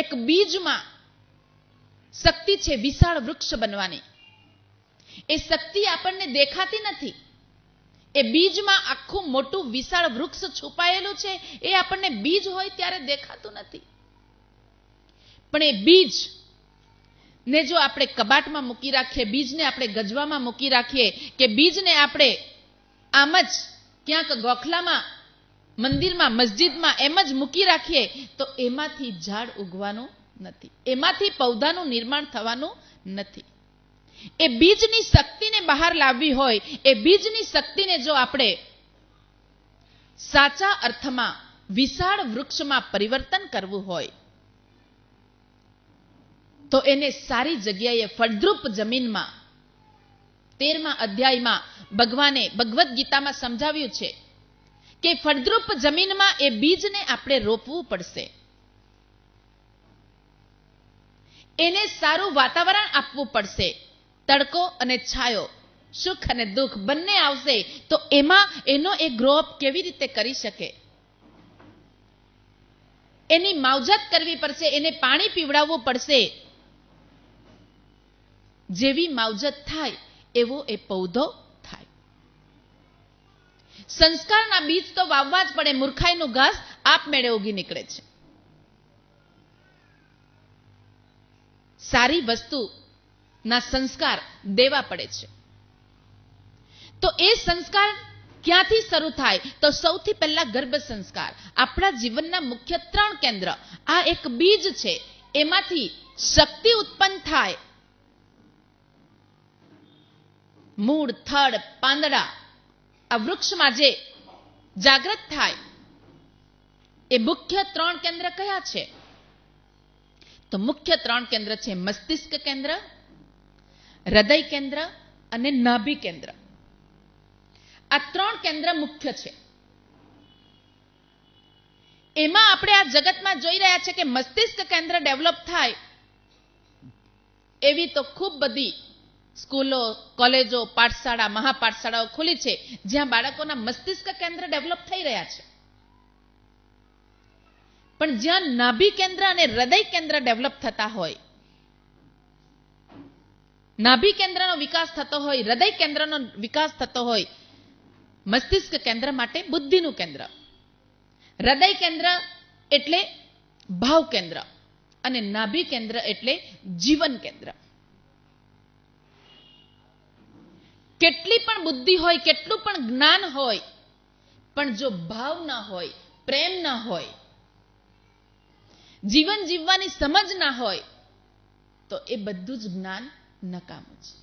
એક બીજમાં શક્તિ છે વિશાળ વૃક્ષ બનવાની. એ શક્તિ આપણને દેખાતી નથી. એ બીજમાં આખું મોટું વિશાળ વૃક્ષ છુપાયેલું છે. એ આપણને બીજ હોય ત્યારે દેખાતું નથી. પણ એ બીજ ને જો આપણે કબાટમાં મૂકી રાખીએ, બીજને આપણે ગજવામાં મૂકી રાખીએ, કે બીજને આપણે આમ જ ક્યાંક ગોખલામાં, મંદિરમાં, મસ્જિદમાં એમ જ મૂકી રાખીએ તો એમાંથી ઝાડ ઉગવાનું નથી, એમાંથી પૌધાનું નિર્માણ થવાનું નથી. એ બીજની શક્તિને બહાર લાવવી હોય, એ બીજની શક્તિને જો આપણે સાચા અર્થમાં વિશાળ વૃક્ષમાં પરિવર્તન કરવું હોય તો એને સારી જગ્યાએ ફળદ્રુપ જમીનમાં 13મા અધ્યાયમાં ભગવાને ભગવદ્ ગીતામાં સમજાવ્યું છે કે ફળદ્રુપ જમીનમાં એ બીજને આપણે રોપવું પડશે. એને સારું વાતાવરણ આપવું પડશે. તડકો અને છાયો, સુખ અને દુઃખ બંને આવશે તો એમાં એનો એ ગ્રો અપ કેવી રીતે કરી શકે? એની માવજત કરવી પડશે, એને પાણી પીવડાવવું પડશે. જેવી માવજત થાય એવો એ પૌધો થાય. સંસ્કારના બીજ તો વાવવા જ પડે. મૂર્ખાઈનું ઘાસ આપમેળે ઉગી નીકળે છે. સારી વસ્તુના સંસ્કાર દેવા પડે છે. તો એ સંસ્કાર ક્યાંથી શરૂ થાય? તો સૌથી પહેલા ગર્ભ સંસ્કાર. આપણા જીવનના મુખ્ય 3 કેન્દ્ર. આ એક બીજ છે, એમાંથી શક્તિ ઉત્પન્ન થાય. મૂળ, થડ, પાંદડા આ વૃક્ષમાં જે જાગૃત થાય, એ મુખ્ય 3 કેન્દ્ર કયા છે? તો મુખ્ય 3 કેન્દ્ર છે મસ્તિષ્ક કેન્દ્ર, હૃદય કેન્દ્ર અને નાભી કેન્દ્ર. આ 3 કેન્દ્ર મુખ્ય છે. એમાં આપણે આ જગતમાં જોઈ રહ્યા છે કે મસ્તિષ્ક કેન્દ્ર ડેવલપ થાય એવી તો ખૂબ બધી સ્કૂલો, કોલેજો, પાઠશાળા, મહાપાઠશાળાઓ ખુલી છે જ્યાં બાળકોના મસ્તિષ્ક કેન્દ્ર ડેવલપ થઈ રહ્યા છે. પણ જ્યાં નાભી કેન્દ્ર અને હૃદય કેન્દ્ર ડેવલપ થતા હોય, નાભી કેન્દ્રનો વિકાસ થતો હોય, હૃદય કેન્દ્રનો વિકાસ થતો હોય, મસ્તિષ્ક કેન્દ્ર માટે બુદ્ધિનું કેન્દ્ર, હૃદય કેન્દ્ર એટલે ભાવ કેન્દ્ર અને નાભી કેન્દ્ર એટલે જીવન કેન્દ્ર. કેટલી પણ બુદ્ધિ હોય, કેટલું પણ જ્ઞાન હોય, પણ જો ભાવ ના હોય, પ્રેમ ના હોય, જીવન જીવવાની સમજ ના હોય તો એ બધું જ જ્ઞાન નકામું છે.